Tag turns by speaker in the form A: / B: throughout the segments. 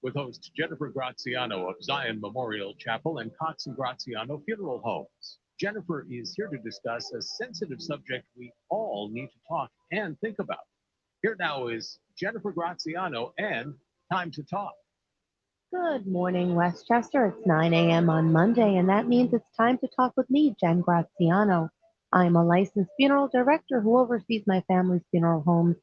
A: with host Jennifer Graziano of Zion Memorial Chapel and Cox and Graziano Funeral Homes. Jennifer is here to discuss a sensitive subject we all need to talk and think about. Here now is Jennifer Graziano and Time to Talk.
B: Good morning, Westchester. It's 9 a.m. on Monday, and that means it's time to talk with me, Jen Graziano. I'm a licensed funeral director who oversees my family's funeral homes,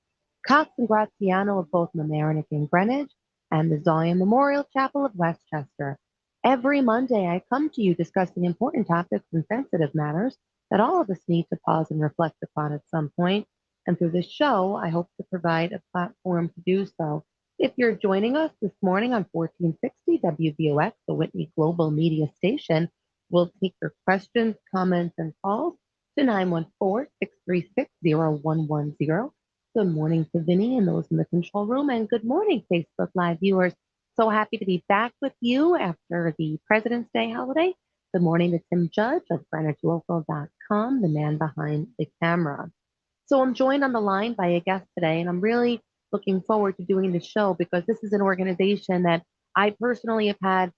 B: Cox and Graziano of both Mamaroneck and Greenwich, and the Zion Memorial Chapel of Westchester. Every Monday, I come to you discussing important topics and sensitive matters that all of us need to pause and reflect upon at some point. And through this show, I hope to provide a platform to do so. If you're joining us this morning on 1460 WVOX, the Whitney Global Media Station, we'll take your questions, comments, and calls to 914-636-0110. Good morning to Vinny and those in the control room, and good morning, Facebook Live viewers. So happy to be back with you after the President's Day holiday. Good morning to Tim Judge of GreenwichLocal.com, the man behind the camera. So I'm joined on the line by a guest today, and I'm really looking forward to doing the show because this is an organization that I personally have had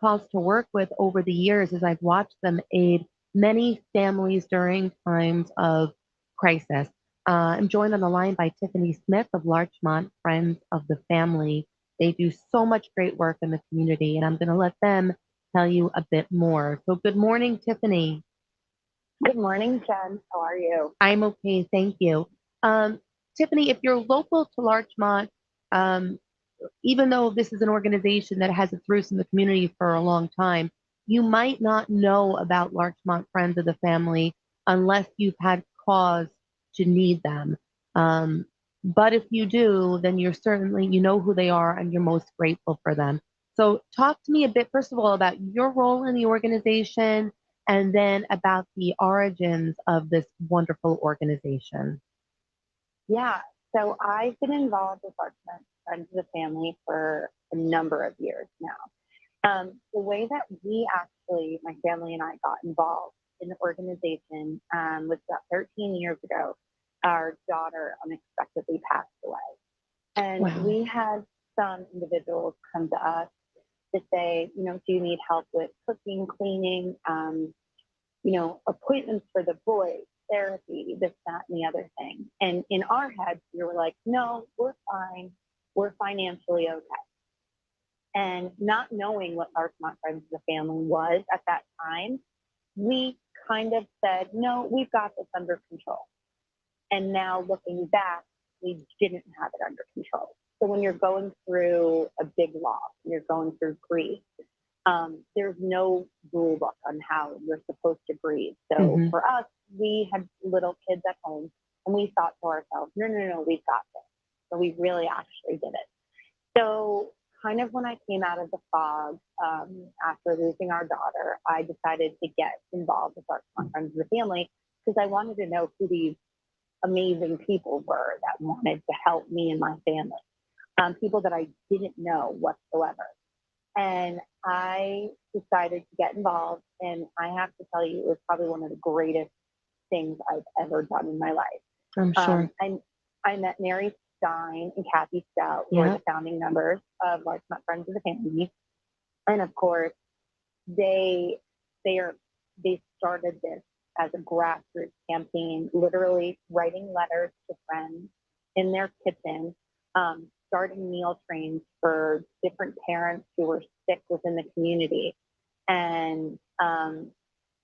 B: cause to work with over the years as I've watched them aid many families during times of crisis. I'm joined on the line by Tiffany Smith of Larchmont Friends of the Family. They do so much great work in the community, and I'm going to let them tell you a bit more. So good morning, Tiffany.
C: Good morning, Jen. How are you?
B: I'm okay, thank you. Tiffany, if you're local to Larchmont, even though this is an organization that has its roots in the community for a long time, you might not know about Larchmont Friends of the Family unless you've had cause to need them. But if you do, then you know who they are and you're most grateful for them. So talk to me a bit, first of all, about your role in the organization and then about the origins of this wonderful organization.
C: Yeah, so I've been involved with Larchmont Friends of the Family for a number of years now. The way that my family and I got involved in the organization was about 13 years ago. Our daughter unexpectedly passed away. And
B: Wow.
C: We had some individuals come to us to say, do you need help with cooking, cleaning, appointments for the boys, therapy, this, that, and the other thing. And in our heads, we were like, no, we're fine. We're financially okay. And not knowing what Larchmont Friends of the Family was at that time, we kind of said, no, we've got this under control. And now looking back, we didn't have it under control. So when you're going through a big loss, you're going through grief, there's no rule book on how you're supposed to grieve. So for us, we had little kids at home and we thought to ourselves, no, we've got this. So we really actually did it. So kind of when I came out of the fog after losing our daughter, I decided to get involved with Larchmont Friends of the Family because I wanted to know who these amazing people were that wanted to help me and my family, people that I didn't know whatsoever. And I decided to get involved, and I have to tell you, it was probably one of the greatest things I've ever done in my life.
B: I'm sure.
C: I met Mary Stein and Kathy Stout, who are the founding members of Larchmont Friends of the Family. And of course, they started this as a grassroots campaign, literally writing letters to friends in their kitchen, starting meal trains for different parents who were sick within the community. And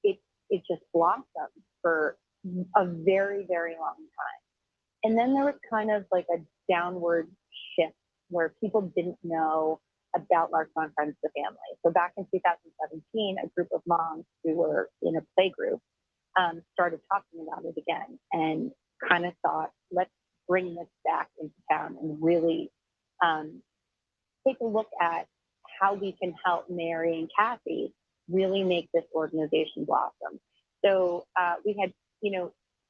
C: it just blossomed for a very, very long time. And then there was kind of like a downward shift where people didn't know about Larchmont Friends of the Family. So back in 2017, a group of moms who were in a play group started talking about it again and kind of thought, let's bring this back into town and really take a look at how we can help Mary and Kathy really make this organization blossom. So we had,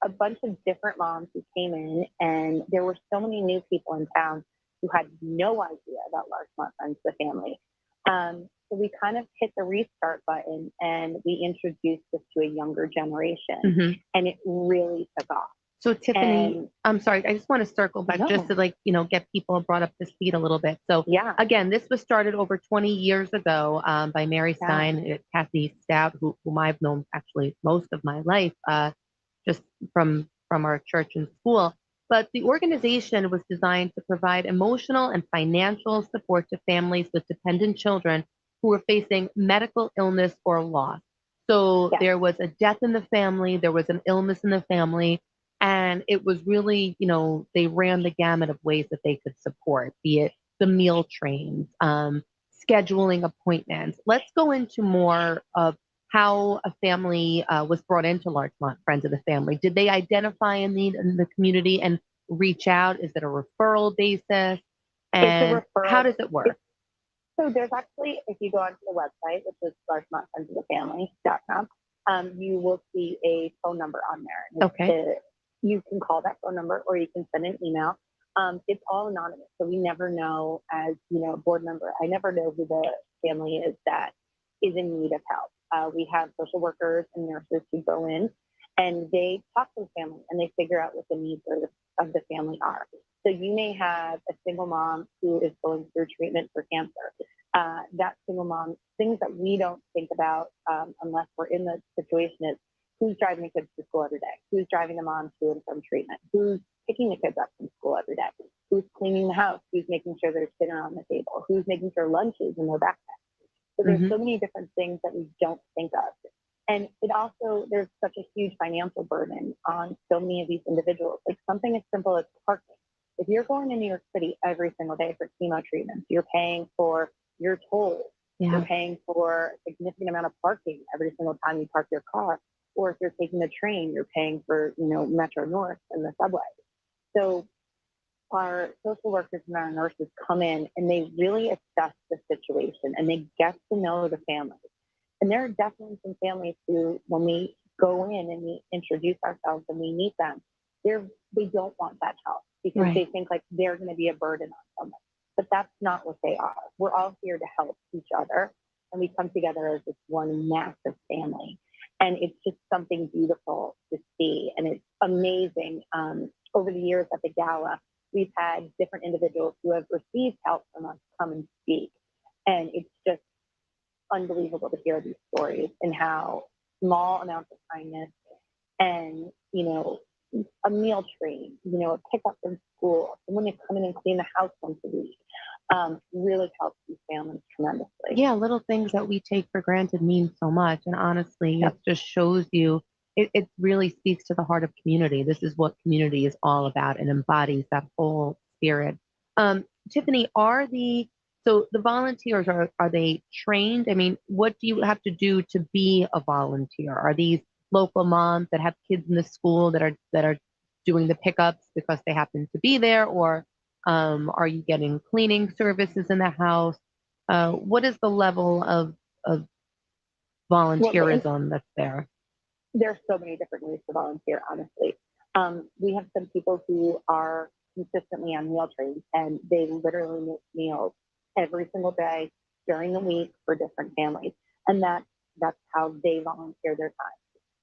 C: a bunch of different moms who came in, and there were so many new people in town who had no idea about Larchmont Friends of the Family. So we kind of hit the restart button and we introduced this to a younger generation, and it really took off.
B: So Tiffany,
C: And
B: I'm sorry, I just want to circle back just to get people brought up to speed a little bit. So
C: yeah,
B: again, this was started over 20 years ago by Mary Stein, Kathy Stout, whom I've known actually most of my life, just from our church and school. But the organization was designed to provide emotional and financial support to families with dependent children who were facing medical illness or loss. So there was a death in the family, there was an illness in the family, and it was really, they ran the gamut of ways that they could support, be it the meal trains, scheduling appointments. Let's go into more of how a family was brought into Larchmont Friends of the Family. Did they identify a need in the community and reach out? Is it a referral basis? And
C: it's a referral.
B: How does it work?
C: So there's actually, if you go onto the website, which is larchmontfriendsofthefamily.com, you will see a phone number on there.
B: Okay.
C: You can call that phone number or you can send an email. It's all anonymous, so we never know, as a board member, I never know who the family is that is in need of help. We have social workers and nurses who go in and they talk to the family and they figure out what the needs of the family are. So you may have a single mom who is going through treatment for cancer. That single mom, things that we don't think about unless we're in the situation is who's driving the kids to school every day, who's driving the mom to and from treatment, who's picking the kids up from school every day, who's cleaning the house, who's making sure there's dinner on the table, who's making sure lunch is in their backpack. So there's so many different things that we don't think of. And it also, there's such a huge financial burden on so many of these individuals. Like something as simple as parking. If you're going to New York City every single day for chemo treatments, you're paying for your tolls. Yeah. You're paying for a significant amount of parking every single time you park your car. Or if you're taking the train, you're paying for, Metro North and the subway. So our social workers and our nurses come in and they really assess the situation and they get to know the families. And there are definitely some families who, when we go in and we introduce ourselves and we meet them, they don't want that help because they think like they're going to be a burden on someone. But that's not what they are. We're all here to help each other. And we come together as this one massive family. And it's just something beautiful to see. And it's amazing. Over the years at the gala, we've had different individuals who have received help from us come and speak. And it's just unbelievable to hear these stories and how small amounts of kindness and, a meal train, a pickup from school, someone to come in and clean the house once a week, really helps these families tremendously.
B: Yeah, little things that we take for granted mean so much. And honestly, it just shows you, it really speaks to the heart of community. This is what community is all about and embodies that whole spirit. Tiffany, so the volunteers, are they trained? I mean, what do you have to do to be a volunteer? Are these local moms that have kids in the school that are doing the pickups because they happen to be there, or are you getting cleaning services in the house? What is the level of volunteerism that's there?
C: There's so many different ways to volunteer, honestly. We have some people who are consistently on meal trains and they literally make meals every single day during the week for different families. And that's how they volunteer their time.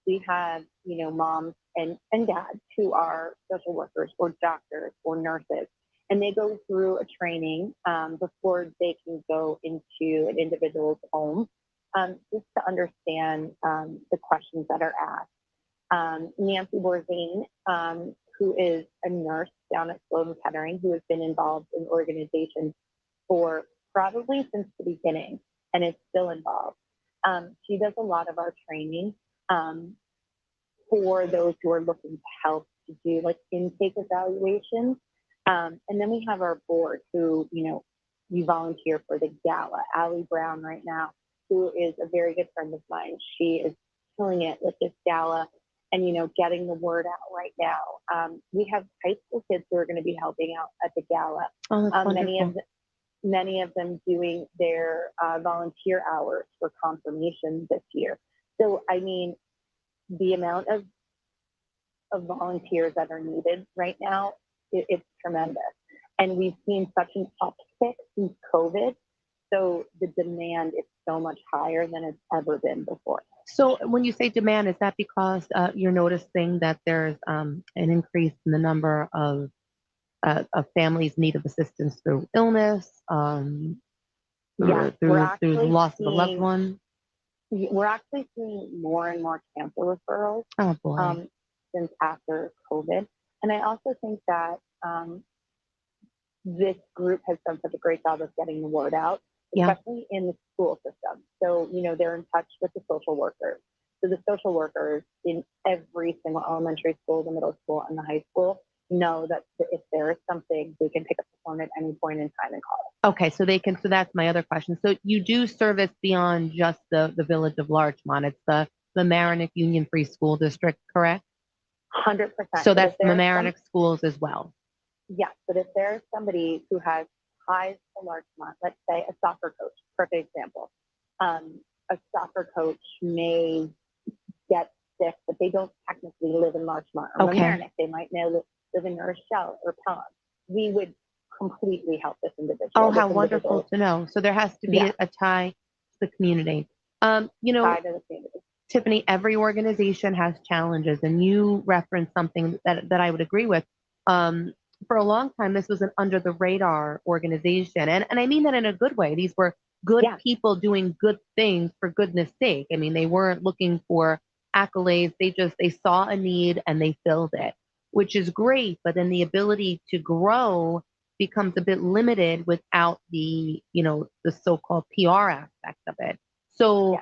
C: We have, moms and dads who are social workers or doctors or nurses, and they go through a training before they can go into an individual's home, just to understand the questions that are asked. Nancy Borzane, who is a nurse down at Sloan Kettering, who has been involved in organizations for probably since the beginning and is still involved. She does a lot of our training for those who are looking to help to do like intake evaluations. And then we have our board who, we volunteer for the gala. Allie Brown right now, who is a very good friend of mine. She is killing it with this gala and, getting the word out right now. We have high school kids who are going to be helping out at the gala.
B: Oh, that's
C: many of them doing their volunteer hours for confirmation this year. So, I mean, the amount of volunteers that are needed right now, it's tremendous. And we've seen such an uptick since COVID. So the demand is so much higher than it's ever been before.
B: So when you say demand, is that because you're noticing that there's an increase in the number of families need of assistance through illness,
C: Yeah,
B: through the loss of a loved one?
C: We're actually seeing more and more cancer referrals
B: Oh boy.
C: Since after COVID. And I also think that this group has done such a great job of getting the word out, especially in the school system. So, they're in touch with the social workers. So the social workers in every single elementary school, the middle school, and the high school know that if there is something, they can pick up the phone at any point in time and call.
B: Okay, so they can. So that's my other question. So you do service beyond just the village of Larchmont. It's the Mamaroneck Union Free School District, correct?
C: 100%.
B: So that's Mamaroneck schools as well.
C: Yes, but if there's somebody who has ties to Larchmont, let's say a soccer coach, perfect example. A soccer coach may get sick, but they don't technically live in Larchmont or Mamaroneck. They might live in Rochelle or Pelham. We would completely help this individual.
B: Oh, how wonderful to know. So there has to be a tie to the community.
C: Tie to the community.
B: Tiffany, every organization has challenges, and you referenced something that I would agree with. For a long time, this was an under the radar organization. And I mean that in a good way. These were good people doing good things for goodness sake. I mean, they weren't looking for accolades. They saw a need and they filled it, which is great. But then the ability to grow becomes a bit limited without the so-called PR aspect of it. So,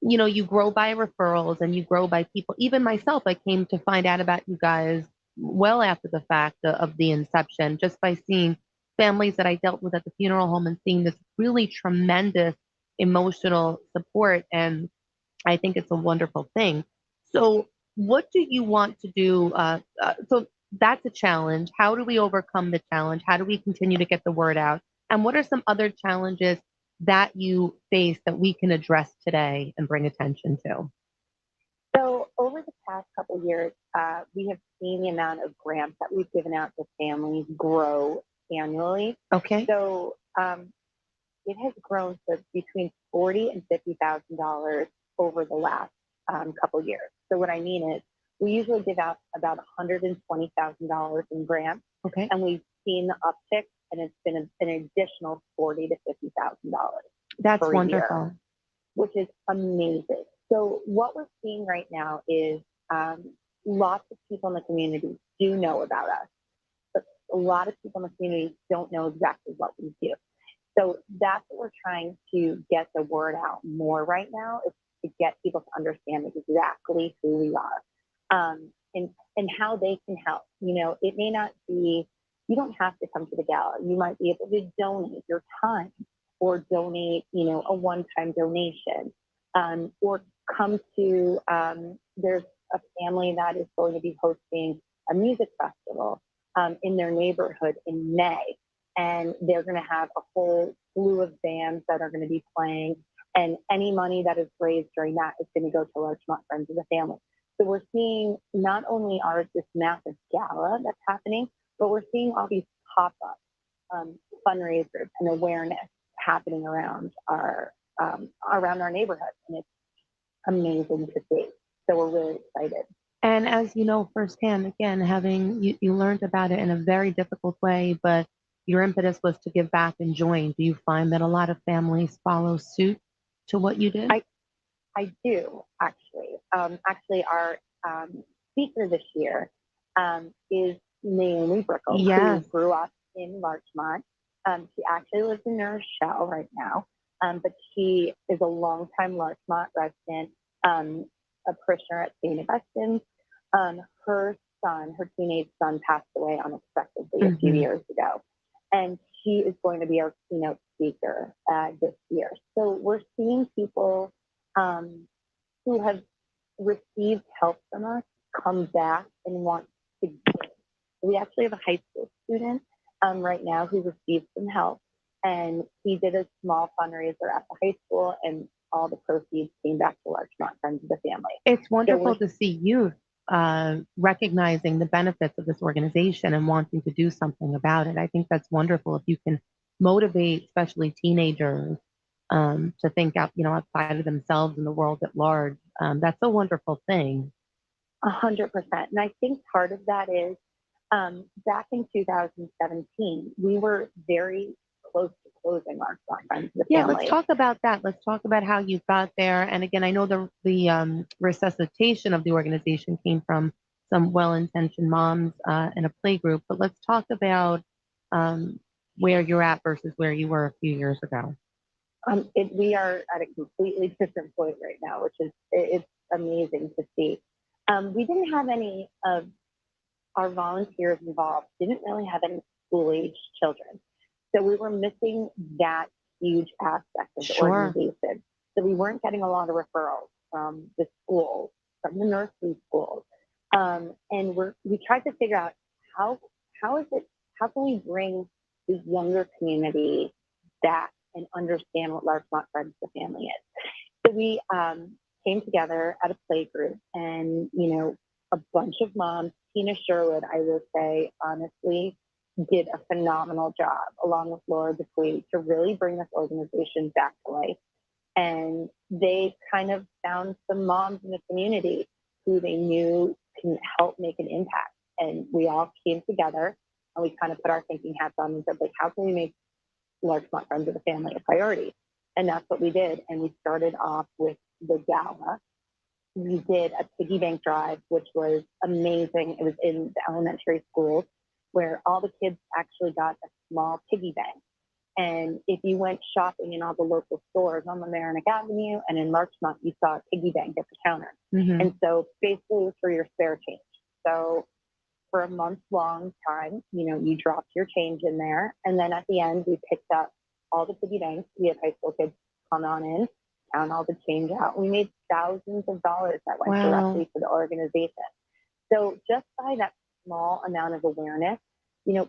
B: you grow by referrals and you grow by people. Even myself, I came to find out about you guys well after the fact of the inception, just by seeing families that I dealt with at the funeral home and seeing this really tremendous emotional support. And I think it's a wonderful thing. So what do you want to do? So that's a challenge. How do we overcome the challenge? How do we continue to get the word out? And what are some other challenges that you face that we can address today and bring attention to?
C: So over the past couple of years, we have seen the amount of grants that we've given out to families grow annually.
B: Okay.
C: So it has grown to between $40,000 and $50,000 over the last couple of years. So what I mean is, we usually give out about $120,000 in grants, and we've seen the uptick, and it's been an additional $40,000 to $50,000.
B: That's wonderful.
C: Which is amazing. So what we're seeing right now is lots of people in the community do know about us, but a lot of people in the community don't know exactly what we do. So that's what we're trying to get the word out more right now, is to get people to understand exactly who we are, and how they can help. It may not be, you don't have to come to the gala. You might be able to donate your time, or donate, a one-time donation, or come to, there's a family that is going to be hosting a music festival in their neighborhood in May. And they're going to have a whole slew of bands that are going to be playing. And any money that is raised during that is going to go to Larchmont Friends of the Family. So we're seeing not only this massive gala that's happening, but we're seeing all these pop-up fundraisers and awareness happening around our neighborhood. And it's amazing to see. So we're really excited.
B: And as you know firsthand, again, having you learned about it in a very difficult way, but your impetus was to give back and join. Do you find that a lot of families follow suit to what you did?
C: I do, actually. Actually, our speaker this year is Naomi Brickle, who grew up in Larchmont. She actually lives in New Rochelle right now, but she is a longtime Larchmont resident, a parishioner at St. Augustine's. Her teenage son, passed away unexpectedly a few years ago. And she is going to be our keynote speaker this year. So we're seeing people who have received help from us come back and want to give. We actually have a high school student right now who received some help, and he did a small fundraiser at the high school, and all the proceeds came back to Larchmont Friends of the Family.
B: It's wonderful to see youth recognizing the benefits of this organization and wanting to do something about it. I think that's wonderful if you can motivate, especially teenagers, to think out, outside of themselves and the world at large. That's a wonderful thing.
C: 100%. And I think part of that is back in 2017, we were very close to closing Larchmont Friends of the Family.
B: Let's talk about that. Let's talk about how you got there. And again, I know the resuscitation of the organization came from some well-intentioned moms in a play group, but let's talk about where you're at versus where you were a few years ago.
C: We are at a completely different point right now, which is it's amazing to see. We didn't have any of our volunteers involved, didn't really have any school-age children. So we were missing that huge aspect of the organization. So we weren't getting a lot of referrals from the schools, from the nursery schools. And we tried to figure out how can we bring the younger community back and understand what Larchmont Friends of the Family is. So we came together at a play group, and a bunch of moms. Tina Sherwood, I will say honestly, did a phenomenal job along with Laura Dupuy to really bring this organization back to life. And they kind of found some moms in the community who they knew can help make an impact. And we all came together and we kind of put our thinking hats on and said, like, how can we make Larchmont Friends of the Family a priority? And that's what we did. And we started off with the gala. We did a piggy bank drive, which was amazing. It was in the elementary schools where all the kids actually got a small piggy bank. And if you went shopping in all the local stores on Mamaroneck Avenue and in Larchmont, you saw a piggy bank at the counter.
B: Mm-hmm.
C: And so basically it was for your spare change. So for a month-long time, you dropped your change in there. And then at the end, we picked up all the piggy banks. We had high school kids come on in, count all the change out. We made thousands of dollars that went directly to the organization. So just by that small amount of awareness,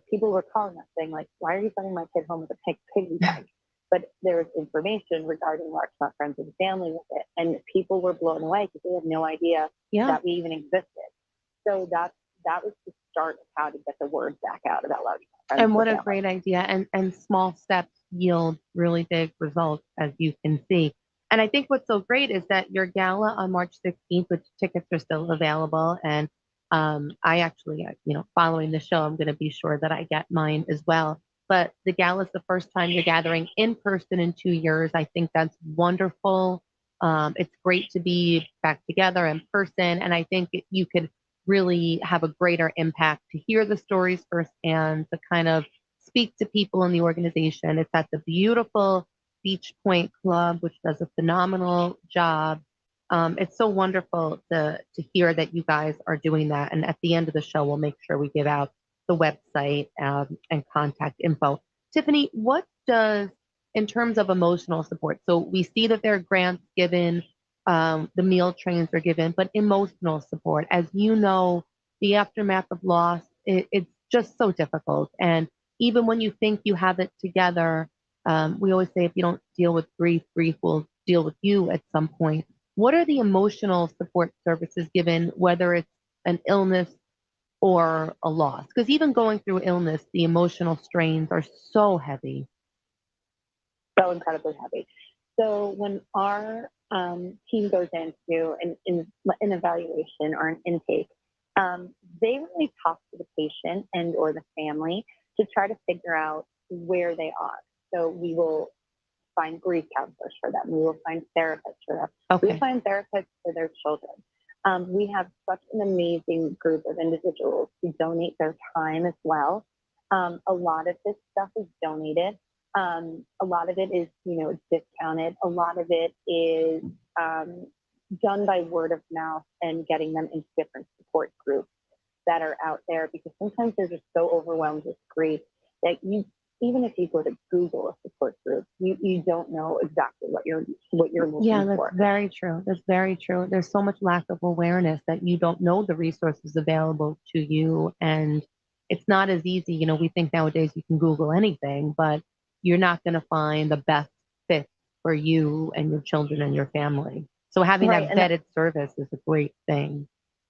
C: people were calling us saying, like, why are you sending my kid home with a piggy bank? But there was information regarding Larchmont Friends of the Family with it. And people were blown away because they had no idea that we even existed. So that was the start of how to get the word back out about Larchmont Friends.
B: And what a great idea. And small steps yield really big results, as you can see. And I think what's so great is that your gala on March 16th, which tickets are still available. And I actually, following the show, I'm going to be sure that I get mine as well. But the gala is the first time you're gathering in person in 2 years. I think that's wonderful. It's great to be back together in person. And I think you could really have a greater impact to hear the stories firsthand, to kind of speak to people in the organization. It's at the beautiful Beach Point Club, which does a phenomenal job. It's so wonderful to hear that you guys are doing that. And at the end of the show, we'll make sure we give out the website and contact info. Tiffany, what does, in terms of emotional support, so we see that there are grants given, the meal trains are given, but emotional support, as you know, the aftermath of loss, it's just so difficult. And even when you think you have it together, we always say, if you don't deal with grief, grief will deal with you at some point. What are the emotional support services given, whether it's an illness or a loss? Because even going through illness, the emotional strains are so heavy.
C: So incredibly heavy. So when our team goes into an evaluation or an intake, they really talk to the patient and or the family to try to figure out where they are. So we will find grief counselors for them. We will find therapists for them.
B: Okay.
C: We find therapists for their children. We have such an amazing group of individuals who donate their time as well. A lot of this stuff is donated. A lot of it is, discounted. A lot of it is done by word of mouth and getting them into different support groups that are out there, because sometimes they're just so overwhelmed with grief that even if you go to Google a support group, you don't know exactly what you're looking for.
B: Yeah, that's very true. That's very true. There's so much lack of awareness that you don't know the resources available to you. And it's not as easy. We think nowadays you can Google anything, but you're not going to find the best fit for you and your children and your family. So having that vetted service is a great thing.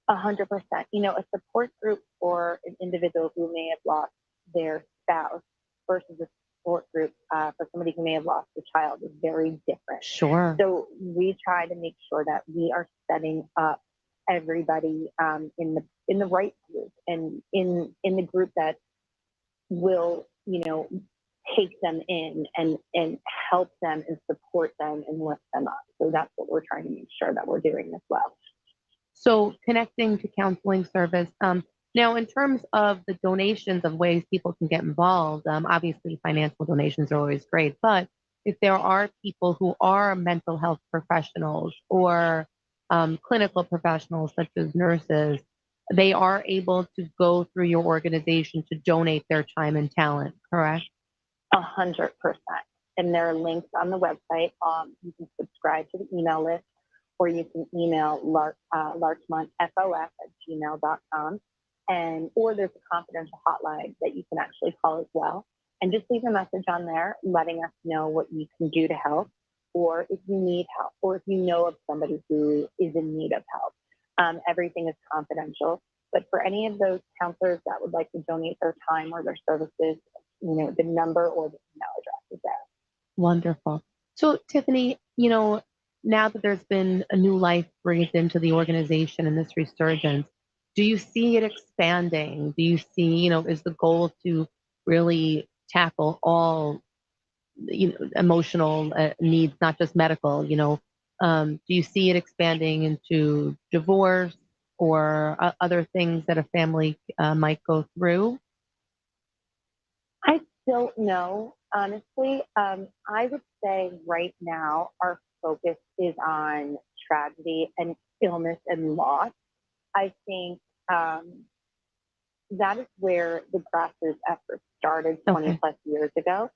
C: 100%. A support group for an individual who may have lost their spouse versus a support group for somebody who may have lost a child is very different.
B: Sure.
C: So we try to make sure that we are setting up everybody in the right group and in the group that will, take them in and help them and support them and lift them up. So that's what we're trying to make sure that we're doing as well.
B: So connecting to counseling service. Now, in terms of the donations of ways people can get involved, obviously financial donations are always great, but if there are people who are mental health professionals or clinical professionals such as nurses, they are able to go through your organization to donate their time and talent, correct?
C: 100%. And there are links on the website. You can subscribe to the email list, or you can email larchmontfof@gmail.com. Or there's a confidential hotline that you can actually call as well. And just leave a message on there letting us know what you can do to help, or if you need help, or if you know of somebody who is in need of help. Everything is confidential. But for any of those counselors that would like to donate their time or their services, the number or the email address is there.
B: Wonderful. So, Tiffany, now that there's been a new life breathed into the organization and this resurgence, do you see it expanding? Do you see, is the goal to really tackle all, emotional needs, not just medical, do you see it expanding into divorce or other things that a family might go through?
C: I don't know, honestly. I would say right now our focus is on tragedy and illness and loss. I think that is where the grassroots effort started 20 plus years ago.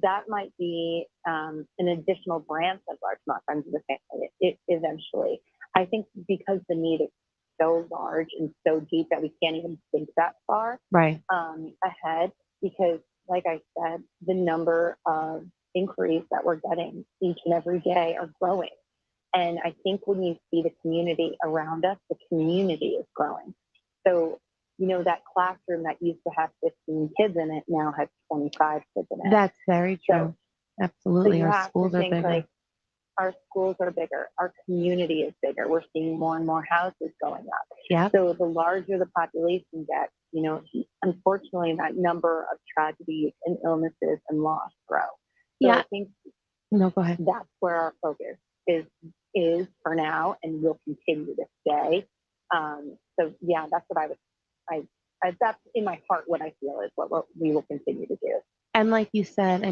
C: That might be an additional branch of Larchmont Friends of the Family eventually. I think because the need is so large and so deep that we can't even think that far ahead, because like I said, the number of inquiries that we're getting each and every day are growing. And I think when you see the community around us, the community is growing. So, that classroom that used to have 15 kids in it now has 25 kids in it.
B: That's very true.
C: So,
B: absolutely.
C: So
B: our schools are bigger.
C: Our schools are bigger. Our community is bigger. We're seeing more and more houses going up.
B: Yeah.
C: So the larger the population gets, unfortunately, that number of tragedies and illnesses and loss grow. So I think
B: go ahead.
C: That's where our focus is for now, and will continue to stay. So yeah, that's what that's in my heart. What I feel is what we will continue to do.
B: And like you said,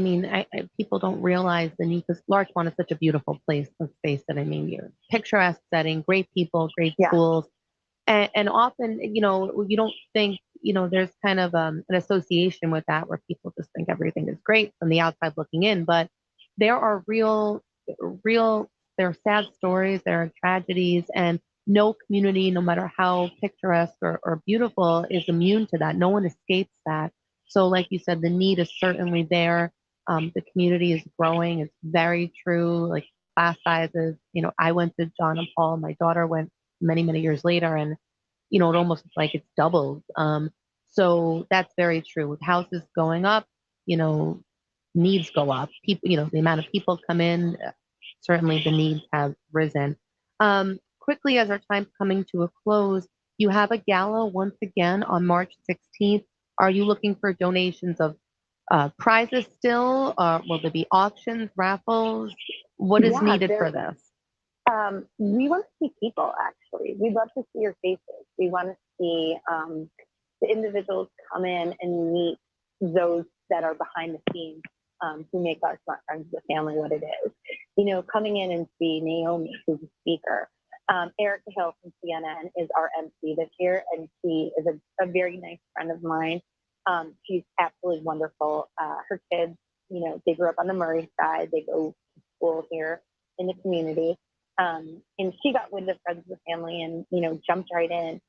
B: people don't realize the need, because Larchmont is such a beautiful place. Let's face it. You're picturesque setting, great people, great schools, and often, you don't think, there's kind of an association with that where people just think everything is great from the outside looking in. But there are real, there are sad stories, there are tragedies, and no community, no matter how picturesque or beautiful, is immune to that. No one escapes that. So like you said, the need is certainly there. The community is growing. It's very true. Like class sizes, I went to John and Paul. My daughter went many, many years later, and, it almost like it's doubled. So that's very true. With houses going up, needs go up. People, the amount of people come in, certainly the needs have risen. Quickly, as our time's coming to a close, you have a gala once again on March 16th. Are you looking for donations of prizes still? Will there be auctions, raffles? What is needed for this?
C: We want to see people, actually. We'd love to see your faces. We want to see the individuals come in and meet those that are behind the scenes, who make Larchmont Friends of the Family what it is. Coming in and see Naomi, who's a speaker. Erica Hill from CNN is our MC this year, and she is a very nice friend of mine. She's absolutely wonderful. Her kids, they grew up on the Murray side. They go to school here in the community. And she got wind of Friends of the Family and, jumped right in.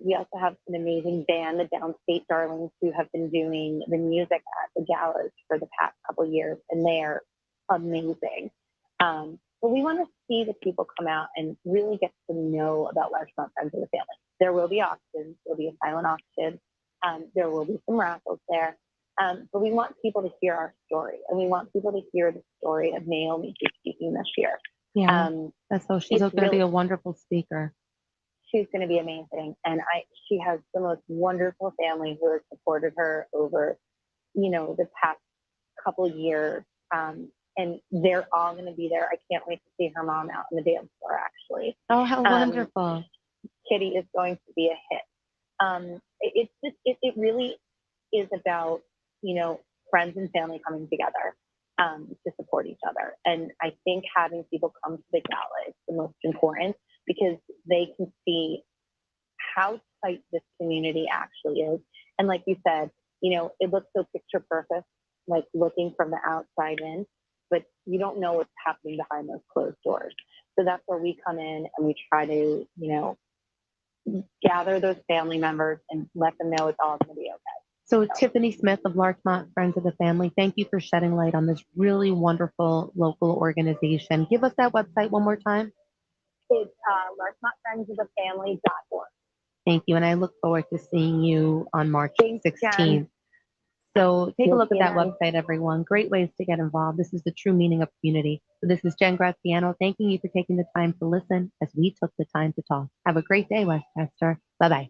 C: We also have an amazing band, the Downstate Darlings, who have been doing the music at the galas for the past couple of years, and they are amazing. But we want to see the people come out and really get to know about Larchmont Friends of the Family. There will be auctions. There will be a silent auction. There will be some raffles there. But we want people to hear our story, and we want people to hear the story of Naomi who's speaking this year.
B: Yeah, she's going to be a wonderful speaker.
C: She's going to be amazing. And she has the most wonderful family who has supported her over, the past couple of years. And they're all going to be there. I can't wait to see her mom out in the dance floor, actually.
B: Oh, how wonderful.
C: Kitty is going to be a hit. It really is about, friends and family coming together to support each other. And I think having people come to the gala is the most important, because they can see how tight this community actually is. And like you said, it looks so picture perfect, like looking from the outside in, but you don't know what's happening behind those closed doors. So that's where we come in and we try to, gather those family members and let them know it's all going to be okay.
B: So Tiffany Smith of Larchmont Friends of the Family, thank you for shedding light on this really wonderful local organization. Give us that website one more time.
C: It's larchmontfriendsofthefamily.org.
B: Thank you. And I look forward to seeing you on March 16th. So take a look at that website, everyone. Great ways to get involved. This is the true meaning of community. So this is Jen Graziano, thanking you for taking the time to listen as we took the time to talk. Have a great day, Westchester. Bye-bye.